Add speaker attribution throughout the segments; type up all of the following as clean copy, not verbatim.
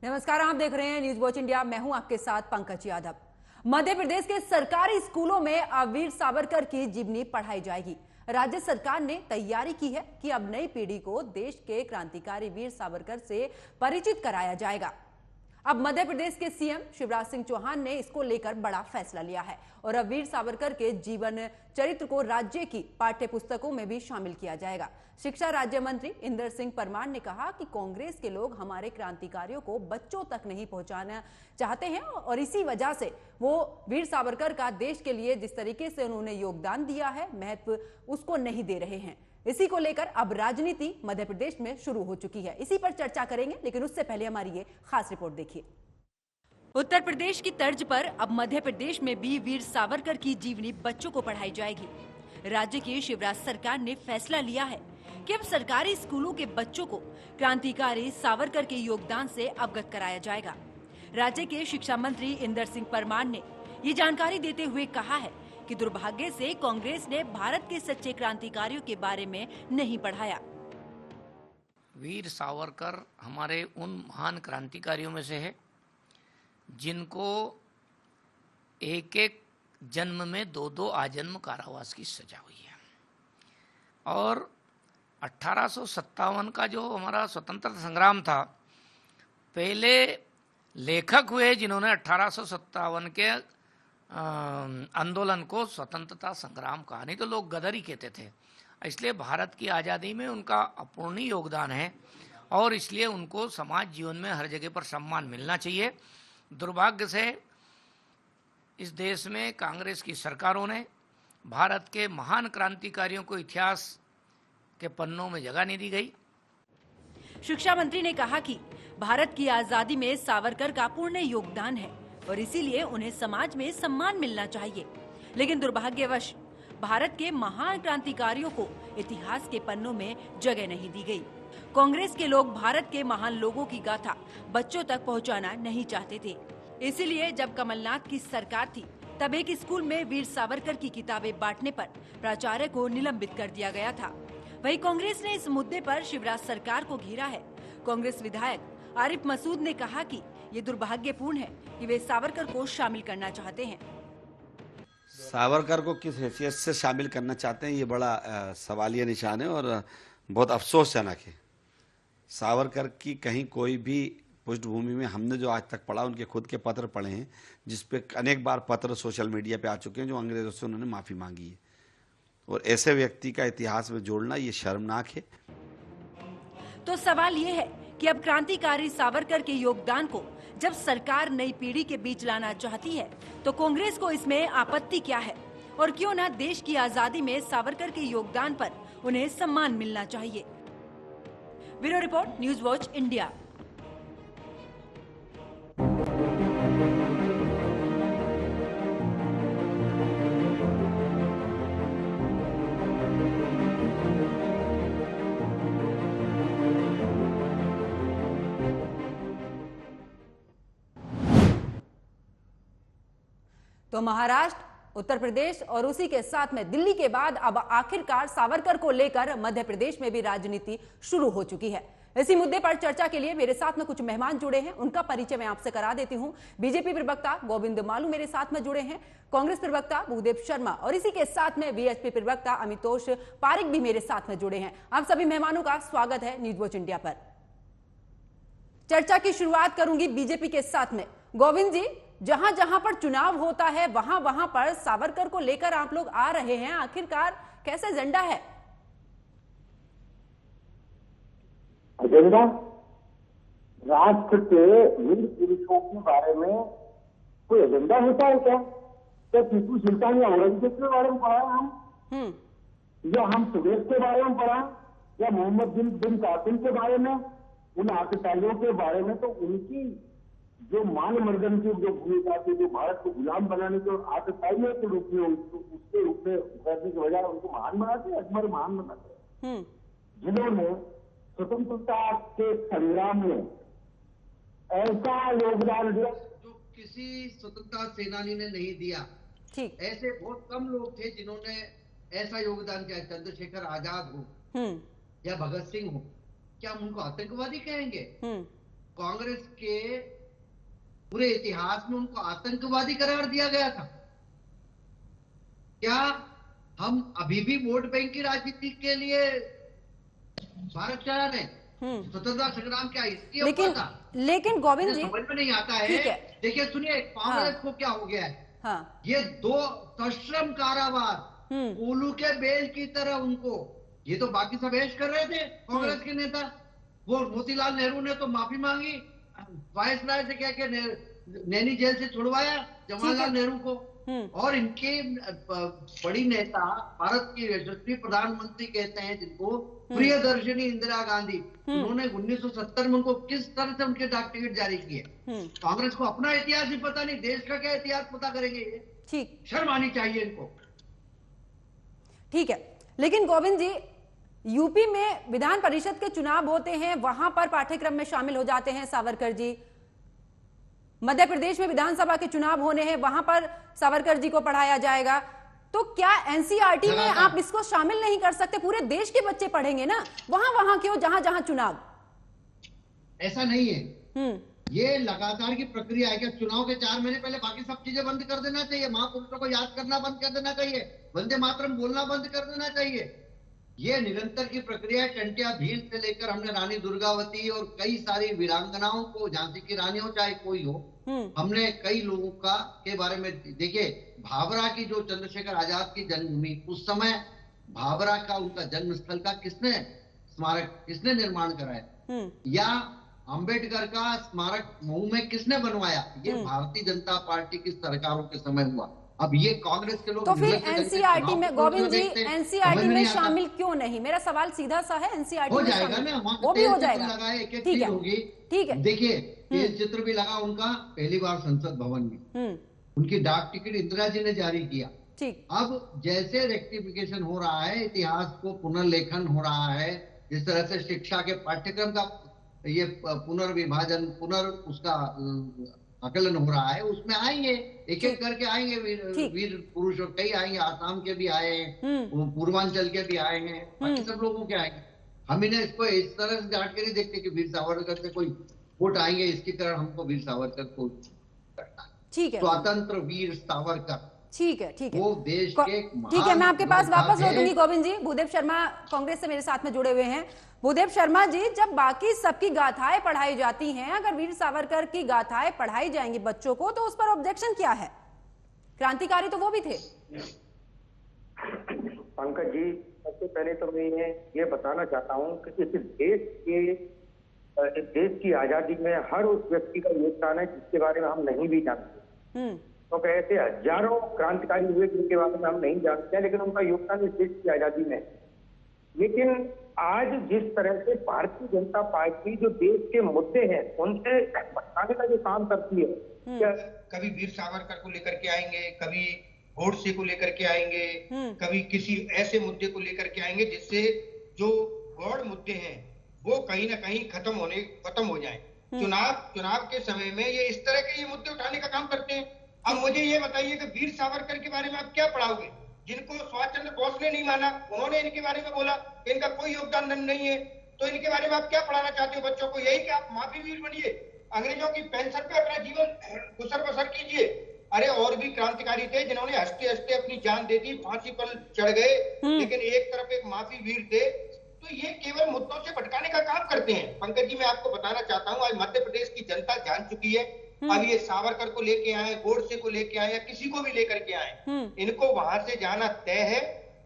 Speaker 1: नमस्कार, आप देख रहे हैं न्यूज वॉच इंडिया। मैं हूं आपके साथ पंकज यादव। मध्य प्रदेश के सरकारी स्कूलों में वीर सावरकर की जीवनी पढ़ाई जाएगी। राज्य सरकार ने तैयारी की है कि अब नई पीढ़ी को देश के क्रांतिकारी वीर सावरकर से परिचित कराया जाएगा। अब मध्य प्रदेश के सीएम शिवराज सिंह चौहान ने इसको लेकर बड़ा फैसला लिया है और अब वीर सावरकर के जीवन चरित्र को राज्य की पाठ्य पुस्तकों में भी शामिल किया जाएगा। शिक्षा राज्य मंत्री इंदर सिंह परमार ने कहा कि कांग्रेस के लोग हमारे क्रांतिकारियों को बच्चों तक नहीं पहुंचाना चाहते हैं और इसी वजह से वो वीर सावरकर का देश के लिए जिस तरीके से उन्होंने योगदान दिया है महत्व उसको नहीं दे रहे हैं। इसी को लेकर अब राजनीति मध्य प्रदेश में शुरू हो चुकी है। इसी पर चर्चा करेंगे, लेकिन उससे पहले हमारी ये खास रिपोर्ट देखिए। उत्तर प्रदेश की तर्ज पर अब मध्य प्रदेश में भी वीर सावरकर की जीवनी बच्चों को पढ़ाई जाएगी। राज्य की शिवराज सरकार ने फैसला लिया है कि अब सरकारी स्कूलों के बच्चों को क्रांतिकारी सावरकर के योगदान से अवगत कराया जाएगा। राज्य के शिक्षा मंत्री इंदर सिंह परमार ने ये जानकारी देते हुए कहा है कि दुर्भाग्य से कांग्रेस ने भारत के सच्चे क्रांतिकारियों के बारे में नहीं पढ़ाया।
Speaker 2: वीर सावरकर हमारे उन महान क्रांतिकारियों में से है जिनको एक एक जन्म में दो दो आजन्म कारावास की सजा हुई है और 1857 का जो हमारा स्वतंत्रता संग्राम था, पहले लेखक हुए जिन्होंने 1857 के आंदोलन को स्वतंत्रता संग्राम कहा, नहीं तो लोग गदर ही कहते थे। इसलिए भारत की आज़ादी में उनका अपूर्णीय योगदान है और इसलिए उनको समाज जीवन में हर जगह पर सम्मान मिलना चाहिए। दुर्भाग्य से इस देश में कांग्रेस की सरकारों ने भारत के महान क्रांतिकारियों को इतिहास के पन्नों में जगह नहीं दी गई।
Speaker 1: शिक्षा मंत्री ने कहा कि भारत की आजादी में सावरकर का पूर्ण योगदान है और इसीलिए उन्हें समाज में सम्मान मिलना चाहिए, लेकिन दुर्भाग्यवश भारत के महान क्रांतिकारियों को इतिहास के पन्नों में जगह नहीं दी गई। कांग्रेस के लोग भारत के महान लोगों की गाथा बच्चों तक पहुंचाना नहीं चाहते थे। इसीलिए जब कमलनाथ की सरकार थी तब एक स्कूल में वीर सावरकर की किताबें बांटने पर प्राचार्य को निलंबित कर दिया गया था। वहीं कांग्रेस ने इस मुद्दे पर शिवराज सरकार को घेरा है। कांग्रेस विधायक आरिफ मसूद ने कहा कि ये दुर्भाग्यपूर्ण है कि वे सावरकर को शामिल करना चाहते हैं।
Speaker 3: सावरकर को किस हैसियत से शामिल करना चाहते हैं, ये बड़ा सवालिया निशान है और बहुत अफसोसजनक है। सावरकर की कहीं कोई भी पृष्ठभूमि में हमने जो आज तक पढ़ा, उनके खुद के पत्र पढ़े हैं जिसपे अनेक बार पत्र सोशल मीडिया पे आ चुके हैं जो अंग्रेजों से उन्होंने माफ़ी मांगी है और ऐसे व्यक्ति का इतिहास में जोड़ना ये शर्मनाक है।
Speaker 1: तो सवाल ये है कि अब क्रांतिकारी सावरकर के योगदान को जब सरकार नई पीढ़ी के बीच लाना चाहती है तो कांग्रेस को इसमें आपत्ति क्या है और क्यों न देश की आजादी में सावरकर के योगदान पर उन्हें सम्मान मिलना चाहिए। Bureau report, news watch India. तो महाराष्ट्र, उत्तर प्रदेश और उसी के साथ में दिल्ली के बाद अब आखिरकार सावरकर को लेकर मध्य प्रदेश में भी राजनीति शुरू हो चुकी है। इसी मुद्दे पर चर्चा के लिए मेरे साथ में कुछ मेहमान जुड़े हैं, उनका परिचय मैं आपसे करा देती हूं। बीजेपी प्रवक्ता गोविंद मालू मेरे साथ में जुड़े हैं, कांग्रेस प्रवक्ता भूदेव शर्मा और इसी के साथ में बीएसपी प्रवक्ता अमितोष पारिक भी मेरे साथ में जुड़े हैं। आप सभी मेहमानों का स्वागत है न्यूज वॉच इंडिया पर। चर्चा की शुरुआत करूंगी बीजेपी के साथ में। गोविंद जी, जहां जहां पर चुनाव होता है वहां वहां पर सावरकर को लेकर आप लोग आ रहे हैं, आखिरकार कैसा एजेंडा है?
Speaker 4: एजेंडा राष्ट्र के वीर पुरुषों के बारे में कोई एजेंडा होता है क्या? टीपू सुल्तान या औरंगजेब के बारे में पढ़ा हम, या हम सुबेद के बारे में पढ़ा, या मोहम्मद बिन कासिम के बारे में, उन आतताइयों के बारे में? तो उनकी जो मान मर्दन की जो भूमिका थी, जो भारत को गुलाम बनाने के आतताइयों के रूप में उसके रूप में उभरने की वजह उनको महान बनाते, अकबर महान बनाते, जिन्होंने स्वतंत्रता के संग्राम में ऐसा योगदान दिया
Speaker 5: जो किसी स्वतंत्रता सेनानी ने नहीं दिया।
Speaker 1: ठीक,
Speaker 5: ऐसे बहुत कम लोग थे जिन्होंने ऐसा योगदान किया। चंद्रशेखर आजाद हो या भगत सिंह हो, क्या हम उनको आतंकवादी कहेंगे? कांग्रेस के पूरे इतिहास में उनको आतंकवादी करार दिया गया था। क्या हम अभी भी वोट बैंक की राजनीति के लिए भारत चला रहे? स्वतंत्रता संग्राम क्या इसके ऊपर था?
Speaker 1: लेकिन गोविंद जी
Speaker 5: समझ में नहीं आता है। देखिए सुनिए, कांग्रेस को क्या हो गया है।
Speaker 1: हाँ।
Speaker 5: ये 2 सश्रम कारावास उल्लू के बेल की तरह उनको, ये तो बाकी सब ऐश कर रहे थे कांग्रेस के नेता। वो मोतीलाल नेहरू ने तो माफी मांगी, वायस राय से क्या नैनी जेल से छुड़वाया जवाहरलाल नेहरू को। और इनके बड़ी नेता, भारत की यशस्वी प्रधानमंत्री कहते हैं जिनको, प्रियदर्शनी इंदिरा गांधी, उन्होंने 1970 में उनको किस तरह से उनके डाक टिकट जारी किए। कांग्रेस को अपना इतिहास ही पता नहीं, देश का क्या इतिहास पता करेंगे ये?
Speaker 1: ठीक,
Speaker 5: शर्म आनी चाहिए इनको।
Speaker 1: ठीक है, लेकिन गोविंद जी, यूपी में विधान परिषद के चुनाव होते हैं, वहां पर पाठ्यक्रम में शामिल हो जाते हैं सावरकर जी। मध्य प्रदेश में विधानसभा के चुनाव होने हैं, वहां पर सावरकर जी को पढ़ाया जाएगा। तो क्या एनसीईआरटी में आप इसको शामिल नहीं कर सकते? पूरे देश के बच्चे पढ़ेंगे ना, वहां क्यों, जहां जहां चुनाव?
Speaker 5: ऐसा नहीं है। ये लगातार की प्रक्रिया है कि चुनाव के 4 महीने पहले बाकी सब चीजें बंद कर देना चाहिए, महापुरुषों को याद करना बंद कर देना चाहिए, वंदे मातरम बोलना बंद कर देना चाहिए। ये निरंतर की प्रक्रिया है। टंटिया भील से लेकर हमने रानी दुर्गावती और कई सारी वीरांगनाओं को, झांसी की रानी हो चाहे कोई हो, हमने कई लोगों का के बारे में, देखिए भाभरा की जो चंद्रशेखर आजाद की जन्मभूमि, उस समय भाभरा का, उनका जन्म स्थल का किसने स्मारक, किसने निर्माण कराया, या अंबेडकर का स्मारक मऊ में किसने बनवाया? ये भारतीय जनता पार्टी की सरकारों के समय हुआ। अब ये कांग्रेस के लोग
Speaker 1: तो फिर एनसीईआरटी में, गोविंद जी, एनसीईआरटी में शामिल क्यों नहीं? मेरा सवाल सीधा सा है, एनसीईआरटी
Speaker 5: हो
Speaker 1: में
Speaker 5: जाएगा ना,
Speaker 1: वो भी हो जाएगा।
Speaker 5: ठीक है,
Speaker 1: ठीक है।
Speaker 5: देखिए तेज चित्र भी लगा उनका पहली बार संसद भवन में, उनकी डाक टिकट इंदिरा जी ने जारी किया। ठीक, अब जैसे रेक्टिफिकेशन हो रहा है, इतिहास को पुनर्लेखन हो रहा है, जिस तरह से शिक्षा के पाठ्यक्रम का ये पुनर्विभाजन, उसका आकलन हो रहा है, उसमें आएंगे, एक एक करके आएंगे वीर पुरुष, और कई आएंगे, आसाम के भी आए हैं, पूर्वांचल के भी आए हैं, बाकी सब लोगों के आएंगे। हम इन्हें इसको इस तरह से जाट के नहीं देखते कि वीर सावरकर से कोई वोट आएंगे, इसकी तरह हमको वीर सावरकर को करना है। ठीक है, स्वतंत्र वीर सावरकर। ठीक है, ठीक है, वो देश के, ठीक है, मैं आपके पास वापस लौटूंगी गोविंद जी। भूदेव शर्मा कांग्रेस से मेरे साथ में जुड़े हुए हैं। भूदेव शर्मा जी, जब बाकी सबकी गाथाएं पढ़ाई जाती हैं, अगर वीर सावरकर की गाथाएं पढ़ाई जाएंगी बच्चों को, तो उस पर ऑब्जेक्शन क्या है? क्रांतिकारी तो वो भी थे।
Speaker 4: पंकज जी, सबसे पहले तो मैं ये बताना चाहता हूँ कि इस देश की आजादी में हर उस व्यक्ति का योगदान है जिसके बारे में हम नहीं भी जानते। तो ऐसे हजारों क्रांतिकारी हुए जिनके बारे में हम नहीं जानते हैं, लेकिन उनका योगदान इस देश की आजादी में। लेकिन आज जिस तरह से भारतीय जनता पार्टी जो देश के मुद्दे हैं उनसे भटकाने का जो काम करती है,
Speaker 6: कभी वीर सावरकर को लेकर के आएंगे, कभी गोडसे को लेकर के आएंगे, कभी किसी ऐसे मुद्दे को लेकर के आएंगे जिससे जो गौड़ मुद्दे हैं वो कहीं ना कहीं खत्म हो जाए। चुनाव के समय में ये इस तरह के ये मुद्दे उठाने का काम करते हैं। अब मुझे ये बताइए कि वीर सावरकर के बारे में आप क्या पढ़ाओगे? जिनको सुभाष चंद्र बोस ने नहीं माना, उन्होंने इनके बारे में बोला इनका कोई योगदान नहीं है, तो इनके बारे में आप क्या पढ़ाना चाहते हो बच्चों को? यही कि आप माफी वीर बनिए, अंग्रेजों की पेंशन पे अपना जीवन गुजर बसर कीजिए। अरे और भी क्रांतिकारी थे जिन्होंने हंसते हंसते अपनी जान दे दी, फांसी पर चढ़ गए, लेकिन एक तरफ एक माफी वीर थे। तो ये केवल मुद्दों से भटकाने का काम करते हैं। पंकज जी, मैं आपको बताना चाहता हूँ, आज मध्य प्रदेश की जनता जान चुकी है। अब ये सावरकर को लेके आए, गोडसे को लेके आए, या किसी को भी लेकर के आए, इनको वहां से जाना तय है,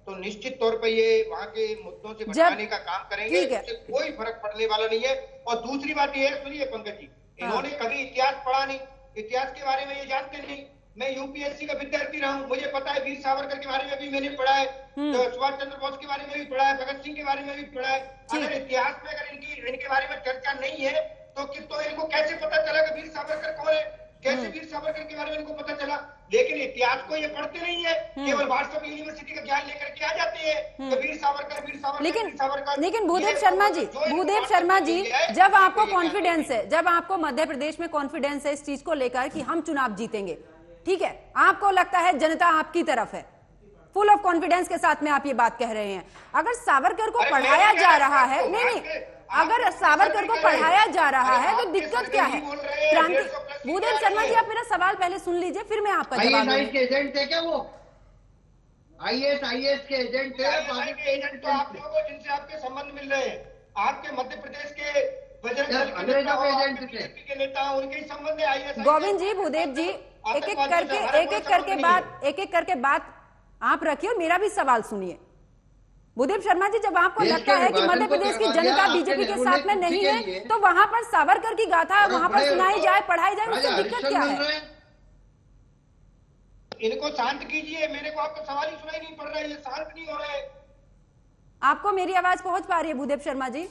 Speaker 6: तो निश्चित तौर पर ये वहां के मुद्दों से भटकाने का काम करेंगे, इससे कोई फर्क पड़ने वाला नहीं है। और दूसरी बात ये है, सुनिए पंकज जी, इन्होंने कभी इतिहास पढ़ा नहीं, इतिहास के बारे में ये जानते नहीं। मैं यूपीएससी का विद्यार्थी रहा हूँ, मुझे पता है वीर सावरकर के बारे में भी मैंने पढ़ा है, तो सुभाष चंद्र बोस के बारे में भी पढ़ा है, भगत सिंह के बारे में भी पढ़ा है। अगर इतिहास में अगर इनके बारे में चर्चा नहीं है तो इनको कैसे पता चला कि वीर सावरकर कौन है? कैसे वीर सावरकर के बारे में इनको पता चला? लेकिन इतिहास को ये पढ़ते नहीं है, केवल वाट्सएप यूनिवर्सिटी का ज्ञान लेकर के आ जाते हैं कि वीर सावरकर।
Speaker 1: लेकिन भूदेव शर्मा जी, जब आपको कॉन्फिडेंस है, जब आपको मध्य प्रदेश में कॉन्फिडेंस है इस चीज को लेकर कि हम चुनाव जीतेंगे, ठीक है, आपको लगता है जनता आपकी तरफ है, फुल ऑफ कॉन्फिडेंस के साथ में आप ये बात कह रहे हैं, अगर सावरकर को पढ़ाया जा रहा है, नहीं, अगर सावरकर को पढ़ाया जा रहा है तो दिक्कत क्या है? क्रांति भूदेव शर्मा जी, आप मेरा सवाल पहले सुन लीजिए, फिर मैं आपका जवाब दूंगी।
Speaker 5: के एजेंट थे क्या वो? आईएएस के एजेंट थे?
Speaker 6: एजेंट तो आप लोगों को जिनसे आपके संबंध मिल रहे हैं, आपके मध्य प्रदेश के बजरंग दल के नेता, उनके ही संबंध है आईएएस।
Speaker 1: गोविंद जी, भूदेव जी, एक एक करके बात आप रखिए और मेरा भी सवाल सुनिए। भूदेव शर्मा जी, जब आपको लगता है कि मध्य प्रदेश की जनता बीजेपी के साथ में नहीं है, तो वहां पर सावरकर की गाथा वहां पर सुनाई जाए, पढ़ाई जाए, उससे दिक्कत क्या है?
Speaker 6: इनको शांत कीजिए, मेरे को आपका सवाल ही सुनाई नहीं पड़ रहा है, ये शांत नहीं हो रहे।
Speaker 1: आपको मेरी आवाज पहुंच पा रही है भूदेव शर्मा जी?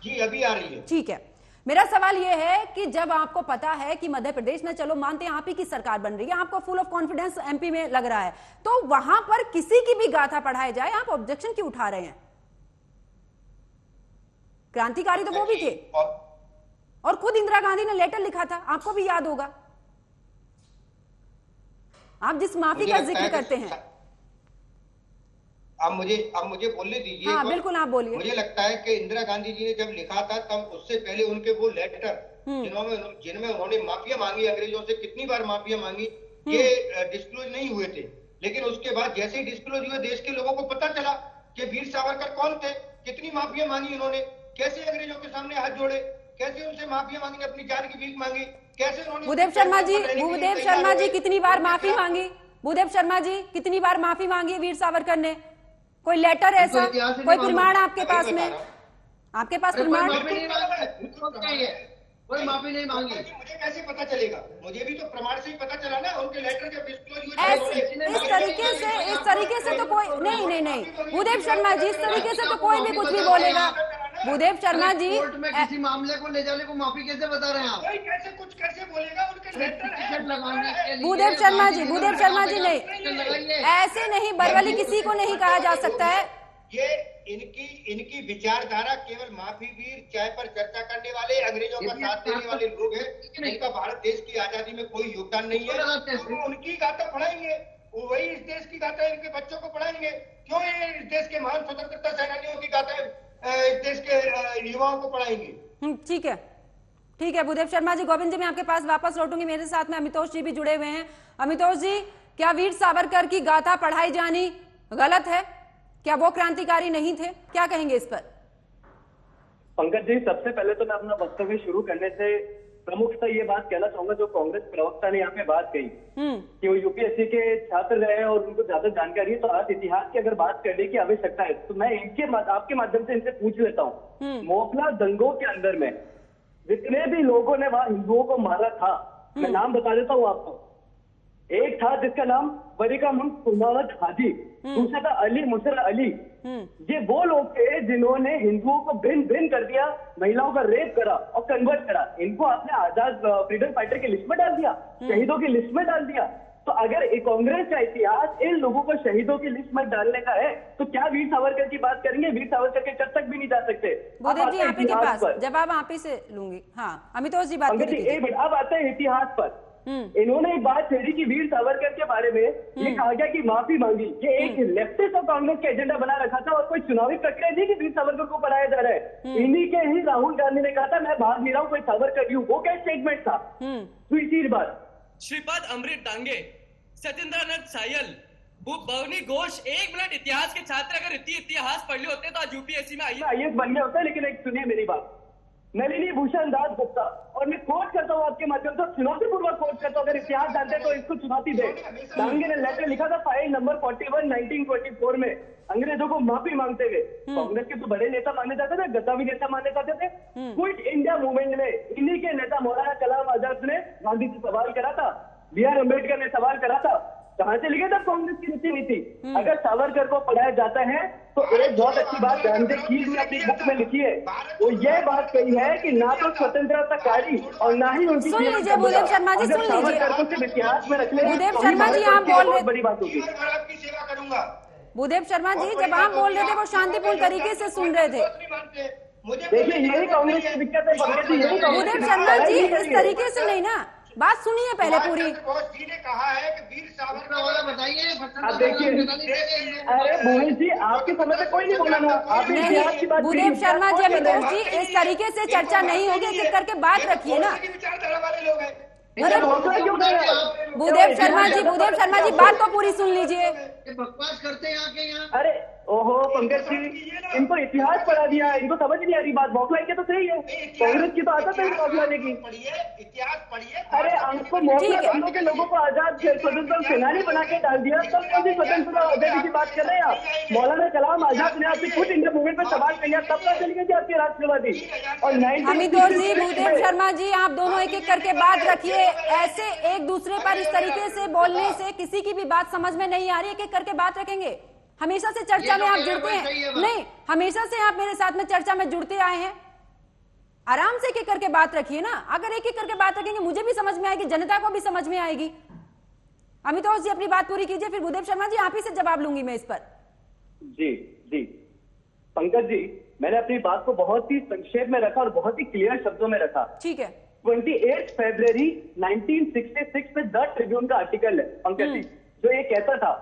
Speaker 6: जी, अभी आ रही है।
Speaker 1: ठीक है, मेरा सवाल यह है कि जब आपको पता है कि मध्य प्रदेश में, चलो मानते हैं आप ही की सरकार बन रही है, आपको फुल ऑफ कॉन्फिडेंस एमपी में लग रहा है, तो वहां पर किसी की भी गाथा पढ़ाई जाए, आप ऑब्जेक्शन क्यों उठा रहे हैं? क्रांतिकारी तो वो भी थे, और खुद इंदिरा गांधी ने लेटर लिखा था, आपको भी याद होगा। आप जिस माफी का जिक्र करते हैं,
Speaker 6: अब मुझे बोलने दीजिए।
Speaker 1: हाँ, बिल्कुल, आप बोलिए।
Speaker 6: मुझे लगता है कि इंदिरा गांधी जी ने जब लिखा था, तब उससे पहले उनके वो लेटर जिनमें उन्होंने माफिया मांगी अंग्रेजों से, कितनी बार माफिया मांगी, ये डिस्क्लोज नहीं हुए थे। लेकिन उसके बाद जैसे ही डिस्क्लोज हुए, देश के लोगों को पता चला कि वीर सावरकर कौन थे, कितनी माफिया मांगी इन्होंने, कैसे अंग्रेजों के सामने हाथ जोड़े, कैसे उनसे माफिया मांगी, अपनी जान की भीख मांगी, कैसे उन्होंने।
Speaker 1: भूदेव शर्मा जी कितनी बार माफी मांगी? भूदेव शर्मा जी, कितनी बार माफी मांगी वीर सावरकर ने? कोई लेटर ऐसा, कोई प्रमाण आपके पास में? आपके पास प्रमाण?
Speaker 5: कोई माफी नहीं मांगी।
Speaker 6: मुझे कैसे पता चलेगा? मुझे भी तो प्रमाण से ही पता चला ना, उनके लेटर जब डिस्क्लोज हुए।
Speaker 1: इस तरीके से तो कोई नहीं भूदेव शर्मा जी, इस तरीके से तो कोई भी कुछ भी बोलेगा। भूदेव शर्मा जी,
Speaker 5: कोर्ट में किसी मामले को ले जाने को माफी कैसे बता रहे हैं आप?
Speaker 6: कैसे बोलेगा? उनके लेटर है।
Speaker 1: भूदेव शर्मा जी नहीं, ऐसे नहीं, बरवली किसी को नहीं कहा जा सकता है।
Speaker 6: ये इनकी विचारधारा केवल माफी वीर, चाय पर चर्चा करने वाले, अंग्रेजों का साथ देने वाले लोग हैं, जिनका भारत देश की आजादी में कोई योगदान नहीं है। तो उनकी गाथा पढ़ाएंगे, वो वही इस देश की गाथा इनके बच्चों को पढ़ाएंगे। क्यों ये इस देश के महान स्वतंत्रता सेनानियों की गाथा इस देश के युवाओं को पढ़ाएंगे?
Speaker 1: ठीक है भूदेव शर्मा जी। गोविंद जी, मैं आपके पास वापस लौटूंगी, मेरे साथ में अमितोष जी भी जुड़े हुए हैं। अमितोष जी, क्या वीर सावरकर की गाथा पढ़ाई जानी गलत है? क्या वो क्रांतिकारी नहीं थे? क्या कहेंगे इस पर?
Speaker 7: पंकज जी, सबसे पहले तो मैं अपना वक्तव्य शुरू करने से प्रमुखता ये बात कहना चाहूंगा, जो कांग्रेस प्रवक्ता ने यहाँ पे बात कही कि वो यूपीएससी के छात्र रहे हैं और उनको ज्यादा जानकारी है, तो आज इतिहास की अगर बात करने की आवश्यकता है तो मैं आपके माध्यम से इनसे पूछ लेता हूँ, मोपला दंगों के अंदर में जितने भी लोगों ने वहां हिंदुओं को मारा था, मैं नाम बता देता हूँ आपको। एक था जिसका नाम वरीका मुहम्मद हाजी, दूसरा था अली मुसरा अली। ये वो लोग थे जिन्होंने हिंदुओं को भिन्न भिन्न कर दिया, महिलाओं का रेप करा और कन्वर्ट करा। इनको आपने आजाद फ्रीडम फाइटर की लिस्ट में डाल दिया, शहीदों की लिस्ट में डाल दिया। तो अगर कांग्रेस का इतिहास इन लोगों को शहीदों की लिस्ट में डालने का है, तो क्या वीर सावरकर की बात करेंगे? वीर सावरकर के चर्चा भी नहीं जा सकते।
Speaker 1: भूदेव जी, आप ही के पास जवाब आप ही से लूंगी। हाँ, अमितोष जी बात करिए।
Speaker 7: अब आते हैं इतिहास पर। इन्होंने एक बात छेड़ी कि वीर सावरकर के बारे में ये कहा गया कि माफी मांगी। ये एक लेफ्टिस्ट और कांग्रेस का एजेंडा बना रखा था और कोई चुनावी प्रक्रिया थी कि वीर सावरकर को पढ़ाया जा रहा है। इन्हीं के ही राहुल गांधी ने कहा था मैं भाग नहीं रहा हूँ, कोई सावरकर हूँ। वो क्या स्टेटमेंट था? दूसरी बात,
Speaker 8: श्रीपाद अमृत डांगे, सत्येंद्रनाथ सायल, भवनी घोष, 1 मिनट इतिहास के छात्र अगर इतिहास पढ़ लिए होते तो आज यूपीएससी में
Speaker 7: आईएएस बन गया होता है। लेकिन एक सुनिए मेरी बात, नलिनी भूषण दास गुप्ता, और मैं कोट करता हूँ आपके माध्यम से, चुनौतीपूर्वक कोट करता हूँ, अगर इतिहास जानते हैं तो इसको चुनौती दे। डांगे ने लेटर लिखा था फाइल नंबर 41 1924 में, अंग्रेजों को माफी मांगते हुए। कांग्रेस के तो बड़े नेता माने जाते थे, गद्दावी नेता माने जाते थे। क्विट इंडिया मूवमेंट में इन्हीं के नेता मौलाना कलाम आजाद ने गांधी से सवाल करा था, बी.आर. अम्बेडकर ने सवाल करा था, कहां से लिखे था कांग्रेस की नीति? अगर सावरकर को पढ़ाया जाता है तो एक बहुत अच्छी बात गांधी ने अपनी बुक में लिखी है, वो ये बात कही है कि ना तो स्वतंत्रताकारी और ना ही उनकी।
Speaker 1: सुन लीजिए भूदेव शर्मा जी, सुन लीजिए।
Speaker 7: इतिहास में रख ले।
Speaker 1: भूदेव शर्मा जी, आप बोल रहे,
Speaker 7: बड़ी बात होगी।
Speaker 6: आपकी सेवा करूंगा।
Speaker 1: भूदेव शर्मा जी, जब आप बोल रहे थे वो शांतिपूर्ण तरीके से सुन रहे थे।
Speaker 7: देखिए, यही कांग्रेस की दिक्कत है।
Speaker 1: भूदेव शर्मा जी, इस तरीके से नहीं ना, बात सुनिए पहले पूरी।
Speaker 6: जी ने कहा है कि वीर
Speaker 5: वाला बताइए।
Speaker 7: आप देखिए, अरे भूपेश जी आपके समय में कोई नहीं बोला ना, आपने इतिहास की बात।
Speaker 1: भूदेव शर्मा जी, अमितोष जी, इस तरीके से चर्चा नहीं होगी, एक करके बात रखिए ना।
Speaker 6: विचारधारा वाले लोग हैं।
Speaker 1: अरे भूदेव शर्मा जी बात तो पूरी सुन लीजिए।
Speaker 5: बकवास करते हैं आके यहाँ।
Speaker 7: अरे ओहो पंकज जी, इनको इतिहास पढ़ा दिया, इनको समझ नहीं आ रही बात। बौखलाएंगे तो सही है, कांग्रेस की तो आदत है बौखलाने की।
Speaker 6: इतिहास पढ़िए।
Speaker 7: अरे हमको मोहम्मद अली के लोगों को आजाद स्वतंत्र सेनानी बना के डाल दिया, तब कौन सी स्वतंत्रता आजादी की बात कर रहे हैं आप? मौलाना कलाम आजाद ने आपसे खुद इंडिया मूवमेंट पर सवाल किया, तब तक चली गई आपकी राष्ट्रवादी। और
Speaker 1: अमितोष जी, भूदेव शर्मा जी, आप दोनों एक एक करके बात रखिए। ऐसे एक दूसरे पर इस तरीके से बोलने से किसी की भी बात समझ में नहीं आ रही। एक एक करके बात रखेंगे। हमेशा से चर्चा में आप जुड़ते हैं, नहीं, हमेशा से आप मेरे साथ में चर्चा में जुड़ते आए हैं। आराम से एक एक करके बात रखिए ना। अगर एक एक करके बात रखेंगे मुझे भी समझ में आएगी, जनता को भी समझ में आएगी। अमितोष जी अपनी बात पूरी कीजिए, फिर भूदेव शर्मा जी आप ही से जवाब लूंगी मैं इस पर।
Speaker 7: जी जी पंकज जी, मैंने अपनी बात को बहुत ही संक्षेप में रखा और बहुत ही क्लियर शब्दों में रखा।
Speaker 1: ठीक है।
Speaker 7: 28 फरवरी 1966 में द ट्रिब्यून का आर्टिकल है पंकज जी, जो ये कहता था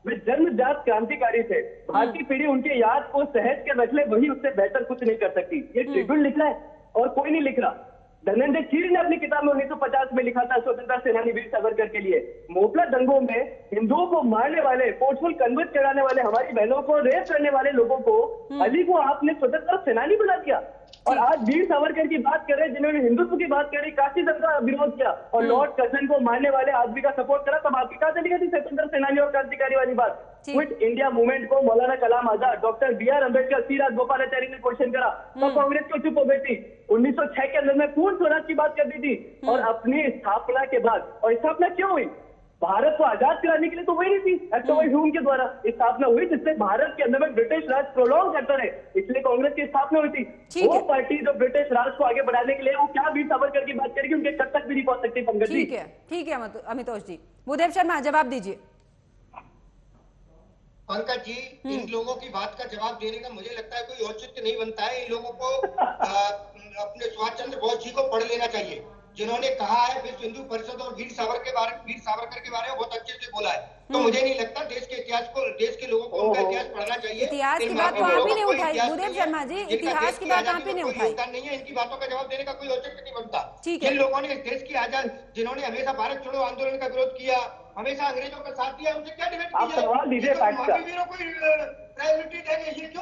Speaker 7: वे जन्मजात क्रांतिकारी थे, भारतीय पीढ़ी उनके याद को सहज के रख ले, वही उससे बेहतर कुछ नहीं कर सकती। ये ट्रिब्यून लिखा है और कोई नहीं लिख रहा। धनंजय कीर ने अपनी किताब में 1950 में लिखा था स्वतंत्रता सेनानी वीर सावरकर के लिए। मोपला दंगों में हिंदुओं को मारने वाले, फोर्सफुल कन्वर्ट कराने वाले, हमारी बहनों को रेप करने वाले लोगों को, अली को आपने स्वतंत्रता सेनानी बना दिया। और आज वीर सावरकर की बात कर रहे हैं, जिन्होंने हिंदुत्व की बात करी, काशी दंगा का विरोध किया और लॉर्ड कर्जन को मारने वाले आदमी का सपोर्ट करा, तब आपकी कहा चली गई थी स्वतंत्र सेनानी और क्रांतिकारी वाली बात? क्विट इंडिया मूवमेंट को मौलाना कलाम आजाद, डॉक्टर BR अम्बेडकर, सी राजगोपालाचारी ने क्वेश्चन करा, तब कांग्रेस को चुप हो गई थी। 1906 के अंदर में पूर्ण स्वराज की बात कर दी थी। और अपनी स्थापना के बाद, और स्थापना क्यों हुई? भारत को आजाद कराने के लिए तो हुई नहीं थी, एक्ट ऑफ ह्यूम के द्वारा स्थापना हुई, जिससे भारत के अंदर में ब्रिटिश राज प्रोलॉन्ग करता रहे, इसलिए कांग्रेस की स्थापना हुई थी। वो पार्टी जो ब्रिटिश राज को आगे बढ़ाने के लिए, वो क्या वीर सावरकर की बात करेगी, उनके कद तक भी नहीं पहुंच सकती पंकज जी।
Speaker 1: ठीक है अमितोष जी। भूदेव शर्मा जवाब दीजिए।
Speaker 6: पंकज जी, इन लोगों की बात का जवाब देने का मुझे लगता है कोई औचित्य नहीं बनता है। इन लोगों को अपने सुभाष चंद्र बोस जी को पढ़ लेना चाहिए, जिन्होंने कहा है विश्व हिंदू परिषद और वीर सावरकर के बारे में बहुत अच्छे से बोला है। तो मुझे नहीं लगता देश के इतिहास को, देश के लोगों को उनका इतिहास पढ़ना चाहिए।
Speaker 1: इतिहास की बात तो आप ही ने उठाई भूदेव शर्मा जी, इतिहास की बात आप ही ने उठाई।
Speaker 6: नहीं है, इनकी बातों का जवाब देने का कोई औचित्य नहीं बनता।
Speaker 1: ठीक है।
Speaker 6: जिन लोगों ने देश की आजाद, जिन्होंने हमेशा भारत छोड़ो आंदोलन का विरोध किया, हमेशा अंग्रेजों का साथ दिया, उनसे क्या डिबेट
Speaker 7: आप सवाल दीजिए,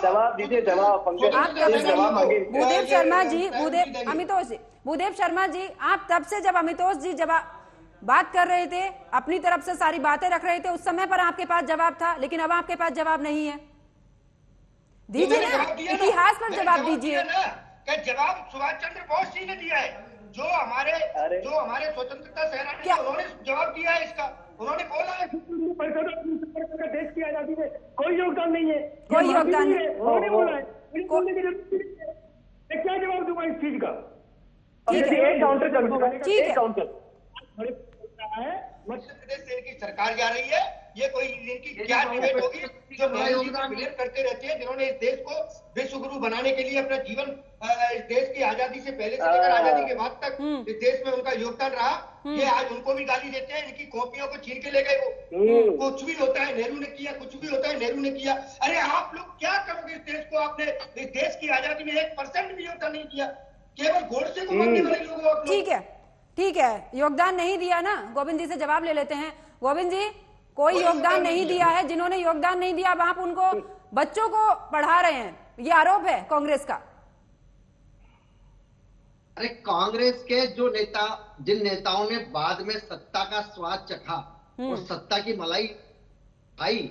Speaker 6: जवाब दीजिए,
Speaker 7: जवाब
Speaker 1: भूदेव शर्मा जी, अमितोष जी, भूदेव शर्मा जी, आप तब से जब अमितोष जी जवाब बात कर रहे थे, अपनी तरफ से सारी बातें रख रहे थे, उस समय पर आपके पास जवाब था, लेकिन अब आपके पास जवाब नहीं है। दीजिए ना, इतिहास पर जवाब दीजिए।
Speaker 6: जवाब सुभाष चंद्र बोस जी ने दिया है, जो हमारे स्वतंत्रता सेनानी, उन्होंने जवाब दिया है इसका। उन्होंने बोला है
Speaker 7: देश की आजादी में कोई योगदान नहीं है,
Speaker 1: कोई योगदान नहीं।
Speaker 7: उन्होंने बोला है, क्या जवाब दूंगा इस चीज का?
Speaker 1: एक
Speaker 7: काउंटर कर दूंगा,
Speaker 1: ठीक है।
Speaker 7: काउंटर
Speaker 6: मध्य प्रदेश से इनकी सरकार जा रही है, ये कोई इनकी क्या डिबेट होगी जो ब्लेम करते रहते हैं, जिन्होंने इस देश को विश्व गुरु बनाने के लिए अपना जीवन, इस देश की आजादी से पहले से लेकर आजादी के बाद तक इस देश में उनका योगदान रहा। ये आज उनको भी गाली देते हैं, इनकी कॉपियों को छीन के ले गए। वो कुछ भी होता है नेहरू ने किया, कुछ भी होता है नेहरू ने किया। अरे आप लोग क्या करोगे इस देश को? आपने इस देश की आजादी में 1% भी योगदान नहीं किया, केवल गोडसे को मारने वाले लोग हो आप लोग।
Speaker 1: ठीक है, योगदान नहीं दिया ना। गोविंद जी से जवाब ले लेते हैं। गोविंद जी, कोई योगदान नहीं दिया है। जिन्होंने योगदान नहीं दिया, अब आप उनको, बच्चों को पढ़ा रहे हैं, ये आरोप है कांग्रेस का।
Speaker 5: अरे कांग्रेस के जो नेता, जिन नेताओं ने बाद में सत्ता का स्वाद चखा और सत्ता की मलाई खाई,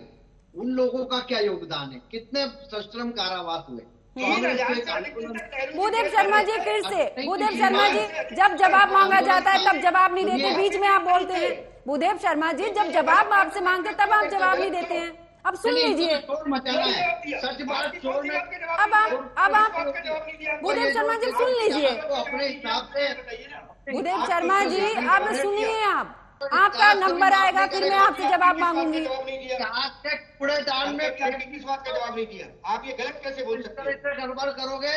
Speaker 5: उन लोगों का क्या योगदान है? कितने सश्रम कारावास हुए?
Speaker 1: भूदेव शर्मा जी, फिर से भूदेव शर्मा जी, जब जवाब मांगा जाता है तब जवाब नहीं देते, बीच में आप बोलते हैं। भूदेव शर्मा जी, जब जवाब आपसे मांगते तब आप जवाब नहीं देते हैं। अब सुन लीजिए। अब आप भूदेव शर्मा जी सुन लीजिए।
Speaker 5: अपने हिसाब से
Speaker 1: भूदेव शर्मा जी, अब सुनिए, आप आपका नंबर आएगा, फिर मैं आपसे जवाब मांगूंगी।
Speaker 5: कूड़ेदान में
Speaker 6: किस बात का जवाब नहीं दिया? आप ये गलत कैसे बोल सकते हैं?
Speaker 5: गड़बड़ करोगे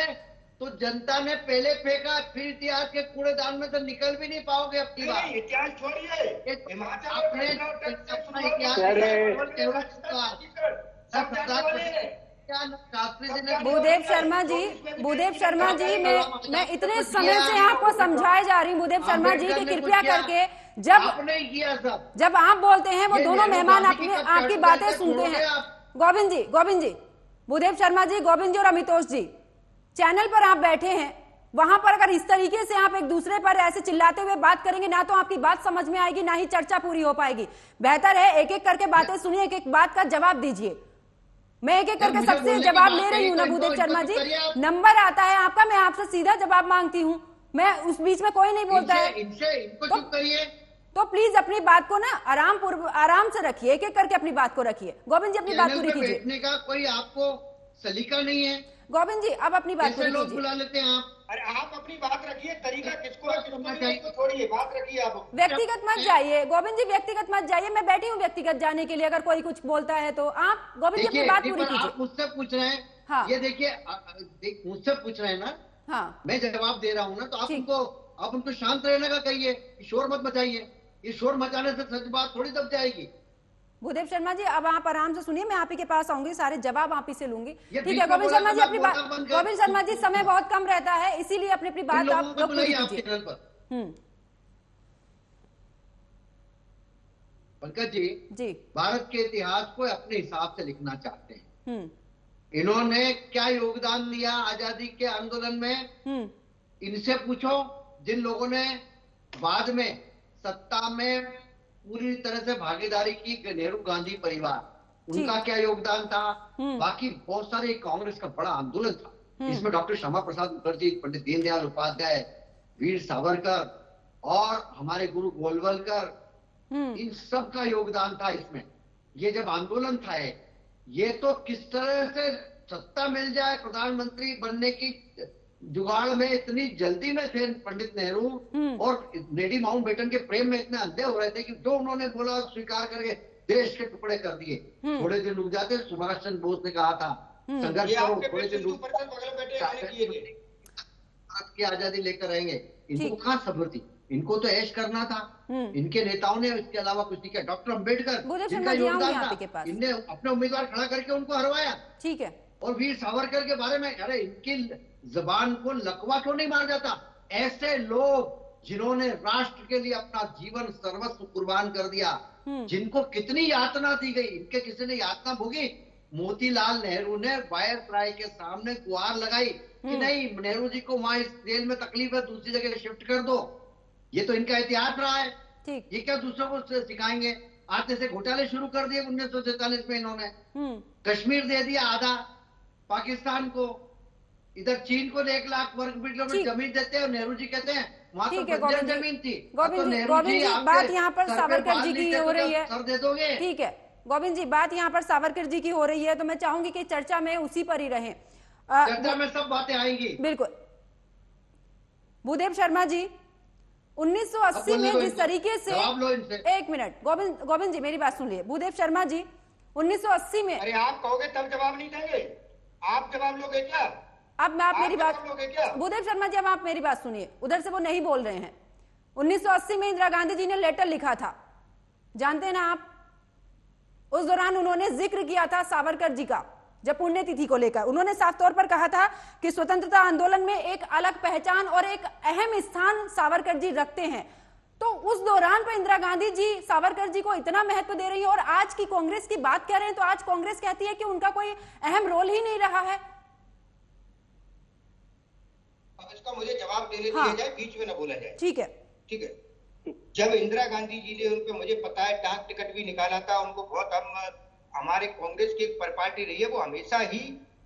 Speaker 5: तो जनता ने पहले फेंका, फिर इतिहास के कूड़ेदान में तो निकल भी नहीं पाओगे अब की बार।
Speaker 6: इतिहास छोड़िए,
Speaker 1: भूदेव शर्मा जी, मैं इतने समय से आपको समझाए जा रही हूँ भूदेव शर्मा जी कि कृपया करके जब आप बोलते हैं वो दोनों मेहमान आपकी बातें सुनते हैं। गोविंद जी, भूदेव शर्मा जी, गोविंद जी और अमितोष जी, चैनल पर आप बैठे हैं, वहां पर अगर इस तरीके से आप एक दूसरे पर ऐसे चिल्लाते हुए बात करेंगे ना तो आपकी बात समझ में आएगी ना ही चर्चा पूरी हो पाएगी। बेहतर है एक एक करके बातें सुनिए, एक एक बात का जवाब दीजिए। मैं एक एक करके सबसे जवाब ले रही हूँ ना भूदेव शर्मा जी, नंबर आता है आपका, मैं आपसे सीधा जवाब मांगती हूँ, मैं उस बीच में कोई नहीं बोलता है। तो प्लीज अपनी बात को ना आराम से रखिए, एक एक करके अपनी बात को रखिए। गोविंद जी अपनी बात पूरी कीजिए।
Speaker 5: बैठने का कोई आपको सलीका नहीं है।
Speaker 1: गोविंद जी अब अपनी बात पूरी
Speaker 5: कीजिए। बुला लेते हैं आप।
Speaker 6: अरे आप अपनी बात रखिए, तरीका किसको है छोड़िए, बात रखिए आप।
Speaker 1: व्यक्तिगत मत जाइए गोविंद जी, व्यक्तिगत मत जाइए, मैं बैठी हूँ व्यक्तिगत जाने के लिए। अगर कोई कुछ बोलता है तो आप गोविंद जी अपनी बात पूरी कीजिए।
Speaker 5: आप मुझसे पूछ रहे हैं, हाँ ये देखिए मुझसे पूछ रहे हैं ना, हाँ मैं जवाब दे रहा हूँ ना, तो आप उनको शांत रहने का कहिए, शोर मत मचाइए। ये शोर मचाने से सच बात थोड़ी दब जाएगी।
Speaker 1: भूदेव शर्मा जी अब आप आराम से सुनिए, मैं आप ही के पास आऊंगी, सारे जवाब आप ही से लूंगी। ठीक है गोविंद शर्मा जी अपनी बात, गोविंद शर्मा जी समय बहुत कम रहता है, इसीलिए अपनी बात आप लोग पूरी कीजिए।
Speaker 5: पंकज जी भारत के इतिहास को अपने हिसाब से लिखना चाहते हैं। इन्होंने क्या योगदान दिया आजादी के आंदोलन में, इनसे पूछो। जिन लोगों ने बाद में सत्ता में पूरी तरह से भागीदारी की, नेहरू गांधी परिवार, उनका क्या योगदान था। बाकी बहुत सारे कांग्रेस का बड़ा आंदोलन था, इसमें डॉक्टर श्यामा प्रसाद मुखर्जी, पंडित दीनदयाल उपाध्याय, वीर सावरकर और हमारे गुरु गोलवलकर, इन सब का योगदान था इसमें। ये जब आंदोलन था, ये तो किस तरह से सत्ता मिल जाए प्रधानमंत्री बनने की जुगाड़ में इतनी जल्दी में थे पंडित नेहरू, और लेडी माउंटबेटन के प्रेम में इतने अंधे हो रहे थे कि जो उन्होंने बोला स्वीकार करके देश के टुकड़े कर दिए। थोड़े दिन रुक जाते, सुभाष चंद्र बोस ने कहा था संघर्ष करो, थोड़े दिन रुक की आजादी लेकर आएंगे। इनको कहाँ सब्र थी, इनको तो ऐश करना था। इनके नेताओं ने इसके अलावा कुछ नहीं किया। डॉक्टर अम्बेडकर जिनका योगदान था, इनने अपने उम्मीदवार खड़ा करके उनको हरवाया।
Speaker 1: ठीक है।
Speaker 5: और वीर सावरकर के बारे में, अरे इनकी जबान को लकवा क्यों नहीं मार जाता। ऐसे लोग जिन्होंने राष्ट्र के लिए अपना जीवन सर्वस्व कुर्बान कर दिया, जिनको कितनी यातना दी गई, इनके किसी ने यातना भोगी। मोतीलाल नेहरू ने वायसराय के सामने गुहार लगाई कि नहीं, नेहरू जी को वहां इस जेल में तकलीफ है, दूसरी जगह शिफ्ट कर दो। ये तो इनका इतिहास रहा है। ये क्या दूसरों को सिखाएंगे। आज से घोटाले शुरू कर दिए 1947 में इन्होंने। कश्मीर दे दिया आधा पाकिस्तान को, इधर चीन को 1 लाख वर्ग मीटर जमीन देते हैं, और नेहरू जी कहते हैं वहां तो बंजर जमीन थी।
Speaker 1: गोविंद जी बात यहाँ पर सावरकर जी की हो रही है,
Speaker 5: सर दे दोगे।
Speaker 1: ठीक है गोविंद जी, बात यहाँ पर सावरकर जी की हो रही है, तो मैं चाहूंगी कि चर्चा में उसी पर ही रहें।
Speaker 5: चर्चा में सब बातें आएंगी।
Speaker 1: बिल्कुल। भूदेव शर्मा जी 1980 में जिस तरीके से, एक मिनट गोविंद जी मेरी बात सुन लिए। भूदेव शर्मा जी 1980 में,
Speaker 6: अरे आप कहोगे तब जवाब नहीं देंगे, आप जवाब लोगे क्या?
Speaker 1: अब मैं आप मेरी बात, भूदेव शर्मा जी अब आप मेरी बात सुनिए, उधर से वो नहीं बोल रहे हैं। 1980 में इंदिरा गांधी जी ने लेटर लिखा था, जानते हैं ना आप। उस दौरान उन्होंने जिक्र किया था सावरकर जी का, जब पुण्यतिथि को लेकर उन्होंने साफ तौर पर कहा था कि स्वतंत्रता आंदोलन में एक अलग पहचान और एक अहम स्थान सावरकर जी रखते हैं। तो उस दौरान पर इंदिरा गांधी जी सावरकर जी को इतना महत्व दे रही है, और आज की कांग्रेस की बात कर रहे हैं तो आज कांग्रेस कहती है कि उनका कोई अहम रोल ही नहीं रहा है।
Speaker 6: अब इसका मुझे जवाब देने दिया जाए, बीच में न बोला जाए।
Speaker 1: ठीक है,
Speaker 6: ठीक है। जब इंदिरा गांधी जी ने उनको, मुझे पता है, डाक टिकट भी निकाला था उनको, बहुत हम हमारे कांग्रेस की एक पार्टी रही है, वो हमेशा ही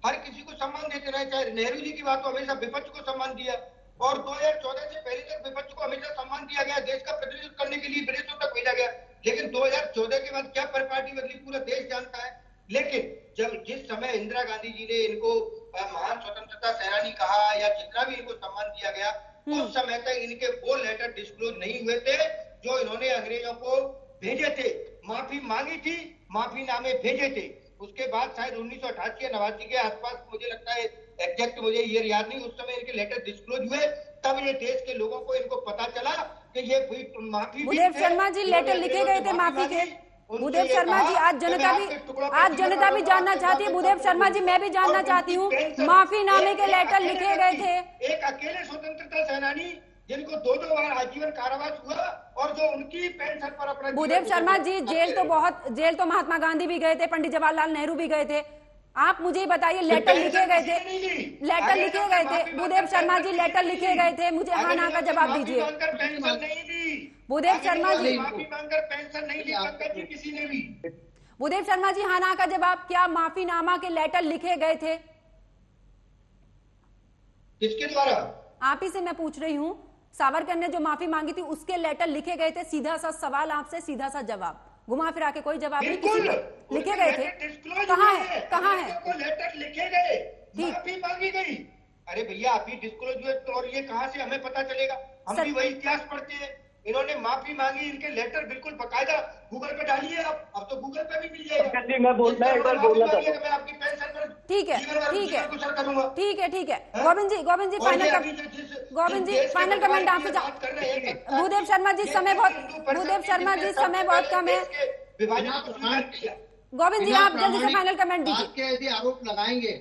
Speaker 6: हर किसी को सम्मान देते रहे। चाहे नेहरू जी की बात हो, हमेशा विपक्ष को सम्मान दिया, और 2014 से पहले तक विपक्ष को हमेशा सम्मान दिया गया, देश का प्रतिनिधित्व करने के लिए विदेशों तक भेजा गया। लेकिन 2014 के बाद क्या पार्टी बदली, पूरा देश जानता है। लेकिन जब जिस समय इंदिरा गांधी जी ने इनको महान स्वतंत्रता सेनानी कहा, या जितना भी इनको सम्मान दिया गया, उस समय तक इनके वो लेटर डिस्क्लोज नहीं हुए थे जो इन्होंने अंग्रेजों को भेजे थे। माफी मांगी थी, माफीनामे भेजे थे। उसके बाद शायद 1988 या 89 के आसपास मुझे लगता है एग्जैक्ट मुझे ये याद नहीं, उस समय इनके लेटर डिस्क्लोज हुए, तब ये देश के लोगों को इनको पता चला कि ये माफी।
Speaker 1: भूदेव शर्मा जी लेटर लिखे गए थे माफी के। भूदेव शर्मा जी आज जनता भी जानना चाहती है। भूदेव शर्मा जी मैं भी जानना चाहती हूँ, माफीनामे के लेटर लिखे गए थे।
Speaker 6: एक अकेले स्वतंत्रता सेनानी जिनको 2 बार आजीवन कारावास हुआ और जो उनकी पेंशन पर अपना।
Speaker 1: भूदेव शर्मा जी जेल तो महात्मा गांधी भी गए थे, पंडित जवाहरलाल नेहरू भी गए थे। आप मुझे बताइए लेटर लिखे गए थे, लेटर लिखे गए थे भूदेव शर्मा जी, लेटर लिखे गए थे, मुझे हाँ ना का जवाब दीजिए। भूदेव शर्मा जी
Speaker 6: माफी मांगकर पेंशन नहीं ली पंकज जी किसी ने भी।
Speaker 1: भूदेव शर्मा जी हाँ ना का जवाब, क्या माफीनामा के लेटर लिखे गए थे?
Speaker 6: किसके द्वारा?
Speaker 1: आप ही से मैं पूछ रही हूँ। सावरकर ने जो माफी मांगी थी उसके लेटर लिखे गए थे? सीधा सा सवाल आपसे, सीधा सा जवाब, घुमा फिरा के कोई जवाब नहीं, किसी लिखे गए थे। कहाँ है, कहाँ है
Speaker 6: लेटर लिखे गए, माफी मांगी गई? अरे भैया अभी डिस्क्लोज हुए तो और ये कहाँ से हमें पता चलेगा? हम भी वही इतिहास पढ़ते हैं। इन्होंने माफी मांगी, इनके लेटर बिल्कुल बकायदा गूगल पे डालिए। अब तो गूगल पे भी मिल जाएगा।
Speaker 7: मैं एक बार बोलना था,
Speaker 6: मैं आपकी पेंशन पर
Speaker 1: ठीक है गोविंद जी फाइनल कमेंट आपसे। भूदेव शर्मा जी समय बहुत कम है। गोविंद जी आप जल्दी से फाइनल कमेंट दीजिए।
Speaker 5: यदि आरोप लगाएंगे,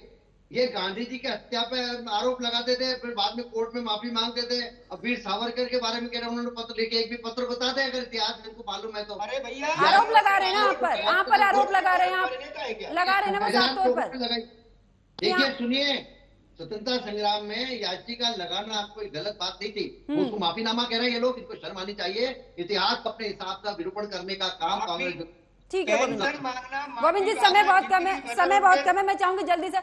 Speaker 5: ये गांधी जी के हत्या पे आरोप लगाते थे, फिर बाद में कोर्ट में माफी मांगते थे। अब वीर सावरकर के बारे में कह रहे हैं, उन्होंने पत्र लिखे, एक भी पत्र बता दें अगर इतिहास इनको मालूम है तो।
Speaker 6: अरे भैया
Speaker 1: आरोप लगा रहे हैं ना आप पर आरोप लगा रहे हैं, आप लगा रहे हैं ना साफ तौर पर।
Speaker 5: देखिए सुनिए, स्वतंत्रता संग्राम में याचिका लगाना कोई गलत बात नहीं थी, उसको माफीनामा कह रहे हैं ये लोग, इनको शर्म आनी चाहिए। इतिहास को अपने हिसाब का विरूपण करने का काम कांग्रेस।
Speaker 1: ठीक है गोविंद जी समय बहुत कम है, मैं चाहूंगी जल्दी से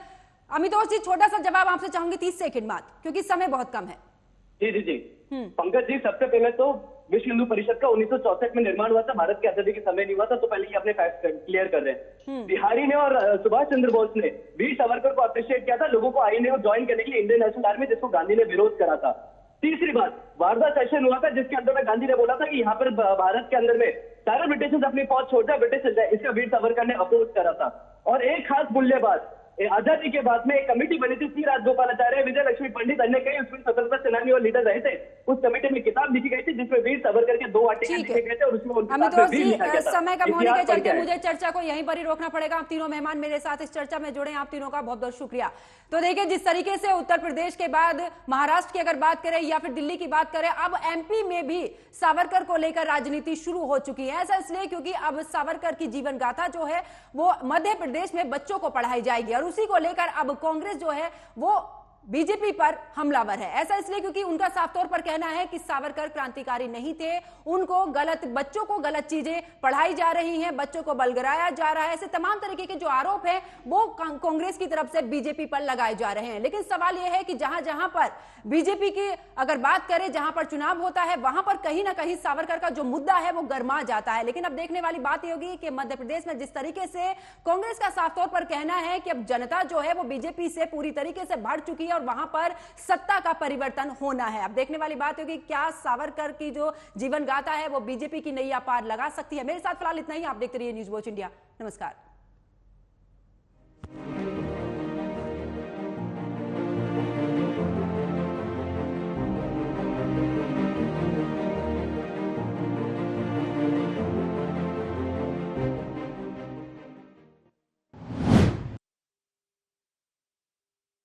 Speaker 1: अमितोष जी छोटा सा जवाब आपसे चाहूंगी 30 सेकंड बाद, क्योंकि समय बहुत कम है।
Speaker 7: जी पंकज जी, सबसे पहले तो विश्व हिंदू परिषद का 1964 में निर्माण हुआ था, भारत की आजादी के समय नहीं हुआ था, तो पहले ये अपने फैक्ट क्लियर कर रहे हैं। बिहारी ने और सुभाष चंद्र बोस ने वीर सावरकर को अप्रिशिएट किया था, लोगों को आईएनए और ज्वाइन करने के लिए इंडियन नेशनल आर्मी, जिसको गांधी ने विरोध करा था। तीसरी बात, वार्धा सेशन हुआ था जिसके अंदर में गांधी ने बोला था कि यहाँ पर भारत के अंदर में सारे ब्रिटिश अपनी फौज छोड़ जाए, ब्रिटिश चल जाए, इसका वीर सावरकर ने अपोज करा था। और एक खास मूल्य बात, आजादी के बाद में एक कमेटी बनी थी, सी राजगोपालाचार्य, विजय लक्ष्मी पंडित, अन्य कई उसमें स्वतंत्रता सेनानी और लीडर रहे थे। उस कमेटी में किताब लिखी गई थी जिसमें वीर सावरकर के 2 आर्टिकल लिखे गए थे और उसमें
Speaker 1: समय का होने के चलते मुझे चर्चा को यहीं पर ही रोकना पड़ेगा। आप तीनों मेहमान मेरे साथ इस चर्चा में जुड़े, आप तीनों का बहुत बहुत शुक्रिया। तो देखिए जिस तरीके से उत्तर प्रदेश के बाद महाराष्ट्र की अगर बात करें या फिर दिल्ली की बात करें, अब एमपी में भी सावरकर को लेकर राजनीति शुरू हो चुकी है। ऐसा इसलिए क्योंकि अब सावरकर की जीवन गाथा जो है वो मध्य प्रदेश में बच्चों को पढ़ाई जाएगी और उसी को लेकर अब कांग्रेस जो है वो बीजेपी पर हमलावर है। ऐसा इसलिए क्योंकि उनका साफ तौर पर कहना है कि सावरकर क्रांतिकारी नहीं थे, उनको बच्चों को गलत चीजें पढ़ाई जा रही हैं, बच्चों को बलगराया जा रहा है, ऐसे तमाम तरीके के जो आरोप हैं वो कांग्रेस की तरफ से बीजेपी पर लगाए जा रहे हैं। लेकिन सवाल यह है कि जहां जहां पर बीजेपी की अगर बात करें, जहां पर चुनाव होता है वहां पर कहीं ना कहीं सावरकर का जो मुद्दा है वो गरमा जाता है। लेकिन अब देखने वाली बात यह होगी कि मध्य प्रदेश में जिस तरीके से कांग्रेस का साफ तौर पर कहना है कि अब जनता जो है वो बीजेपी से पूरी तरीके से बढ़ चुकी है और वहां पर सत्ता का परिवर्तन होना है। अब देखने वाली बात होगी क्या सावरकर की जो जीवन गाथा है वो बीजेपी की नैया पार लगा सकती है। मेरे साथ फिलहाल इतना ही। आप देखते रहिए न्यूज़ वॉच इंडिया। नमस्कार।